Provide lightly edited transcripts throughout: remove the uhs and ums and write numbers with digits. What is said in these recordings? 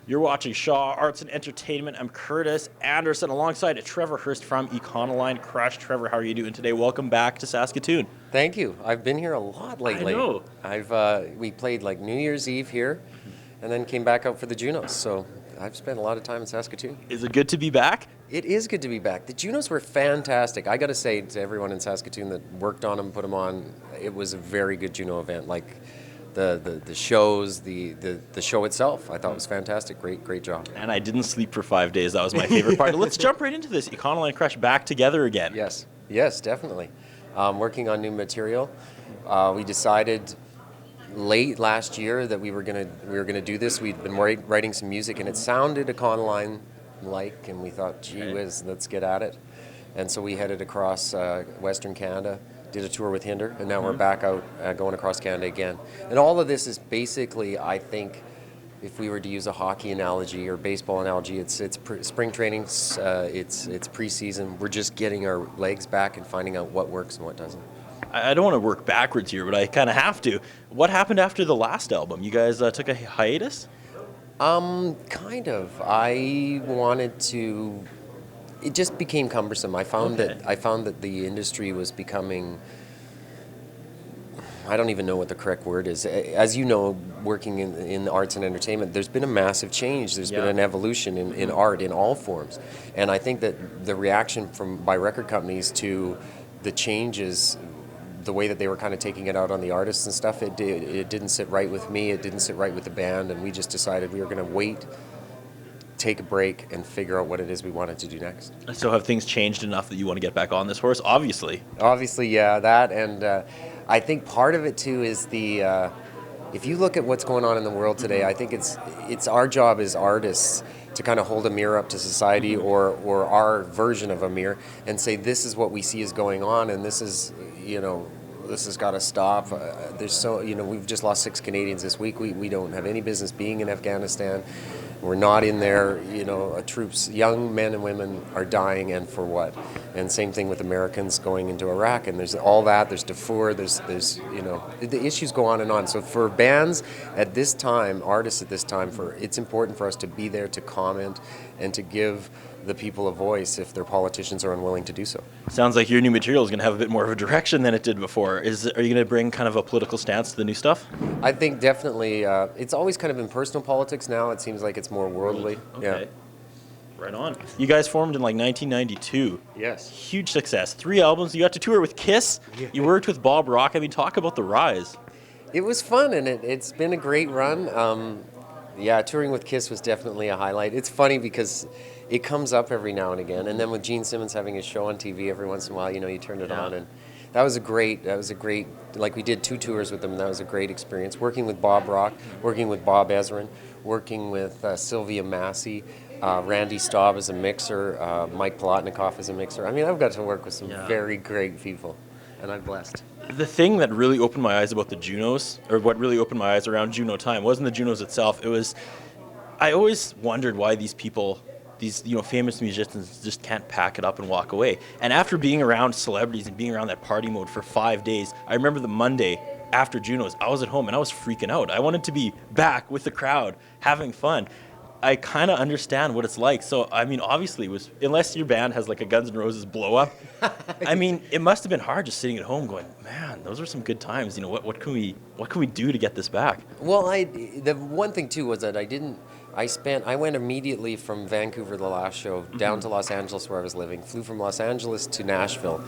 You're watching Shaw Arts and Entertainment. I'm Curtis Anderson alongside Trevor Hurst from Econoline Crush. Trevor, how are you doing today? Welcome back to Saskatoon. Thank you. I've been here a lot lately. I know. We played like New Year's Eve here, and then came back out for the Junos. So I've spent a lot of time in Saskatoon. Is it good to be back? It is good to be back. The Junos were fantastic. I got to say to everyone in Saskatoon that worked on them, put them on, it was a very good Juno event. Like the shows, the show itself, I thought was fantastic. Great job. And I didn't sleep for 5 days. That was my favorite part. Let's jump right into this. Econoline Crush back together again. Yes, definitely. Working on new material. We decided late last year that we were gonna do this. We'd been writing some music, and it sounded Econoline like, and we thought, gee whiz, let's get at it. And so we headed across Western Canada, did a tour with Hinder, and now we're back out going across Canada again. And all of this is basically, I think, if we were to use a hockey analogy or baseball analogy, it's spring training, it's preseason. We're just getting our legs back and finding out what works and what doesn't. I don't want to work backwards here, but I kind of have to. What happened after the last album? You guys took a hiatus? Kind of. I wanted to. It just became cumbersome. I found that the industry was becoming. I don't even know what the correct word is. As you know, working in the arts and entertainment, there's been a massive change. There's been an evolution in art in all forms, and I think that the reaction by record companies to the changes, the way that they were kind of taking it out on the artists and stuff, it didn't sit right with me. It didn't sit right with the band, and we just decided we were going to wait, take a break, and figure out what it is we wanted to do next. So have things changed enough that you want to get back on this horse? Obviously, yeah, that, and I think part of it too is the. If you look at what's going on in the world today, I think it's our job as artists to kind of hold a mirror up to society or our version of a mirror and say, this is what we see is going on, and this is, this has got to stop. We've just lost 6 Canadians this week. We don't have any business being in Afghanistan. We're not in there. Troops, young men and women are dying, and for what? And same thing with Americans going into Iraq, and there's all that. There's Darfur. There's the issues go on and on. So for bands at this time, artists at this time, it's important for us to be there to comment and to give the people a voice if their politicians are unwilling to do so. Sounds like your new material is going to have a bit more of a direction than it did before. Are you going to bring kind of a political stance to the new stuff? I think definitely. It's always kind of in personal politics now. It seems like it's more worldly. Okay. Yeah. Right on. You guys formed in like 1992. Yes. Huge success. 3 albums. You got to tour with Kiss. Yeah. You worked with Bob Rock. I mean, talk about the rise. It was fun, and it's been a great run. Touring with Kiss was definitely a highlight. It's funny because it comes up every now and again, and then with Gene Simmons having his show on TV every once in a while, you turn it on, and that was a great, like we did 2 tours with them, and that was a great experience. Working with Bob Rock, working with Bob Ezrin, working with Sylvia Massey, Randy Staub as a mixer, Mike Plotnikoff as a mixer. I mean, I've got to work with some very great people, and I'm blessed. The thing that really opened my eyes about the Junos, or what really opened my eyes around Juno time, wasn't the Junos itself. It was, I always wondered why these people, these famous musicians, just can't pack it up and walk away. And after being around celebrities and being around that party mode for 5 days, I remember the Monday after Junos, I was at home and I was freaking out. I wanted to be back with the crowd, having fun. I kind of understand what it's like. So, I mean, obviously, unless your band has like a Guns N' Roses blow up, I mean, it must have been hard just sitting at home going, man, those were some good times. What can we do to get this back? Well, the one thing too was that I went immediately from Vancouver, the last show, down to Los Angeles where I was living, flew from Los Angeles to Nashville,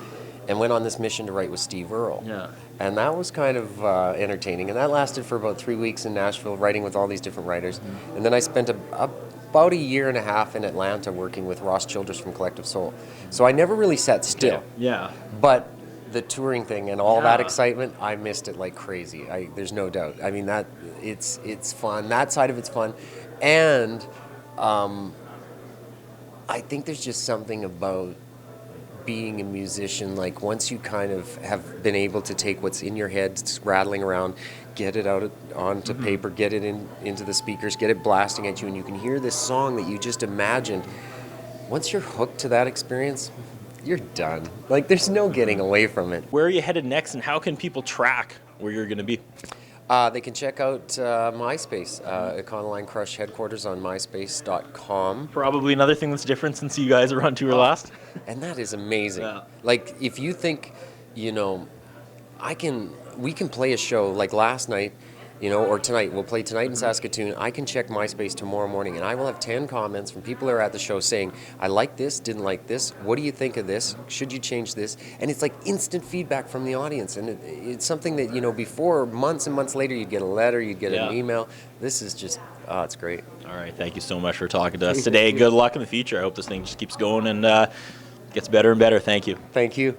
and went on this mission to write with Steve Earle. Yeah. And that was kind of entertaining. And that lasted for about 3 weeks in Nashville, writing with all these different writers. And then I spent about a year and a half in Atlanta working with Ross Childress from Collective Soul. So I never really sat still. Yeah. But the touring thing and all that excitement, I missed it like crazy. There's no doubt. I mean, it's fun. That side of it's fun. And I think there's just something about being a musician, like once you kind of have been able to take what's in your head, it's rattling around, get it out onto paper, get it into the speakers, get it blasting at you, and you can hear this song that you just imagined. Once you're hooked to that experience, you're done. Like, there's no getting away from it. Where are you headed next, and how can people track where you're going to be? They can check out MySpace, Econoline Crush headquarters on myspace.com. Probably another thing that's different since you guys were on tour last. And that is amazing. Yeah. Like, if you think, we can play a show like last night, or tonight. We'll play tonight in Saskatoon. I can check MySpace tomorrow morning, and I will have 10 comments from people who are at the show saying, I like this, didn't like this, what do you think of this, should you change this? And it's like instant feedback from the audience, and it's something that, before, months and months later, you'd get a letter, you'd get an email. This is just, it's great. All right, thank you so much for talking to us today. Good luck in the future. I hope this thing just keeps going and gets better and better. Thank you. Thank you.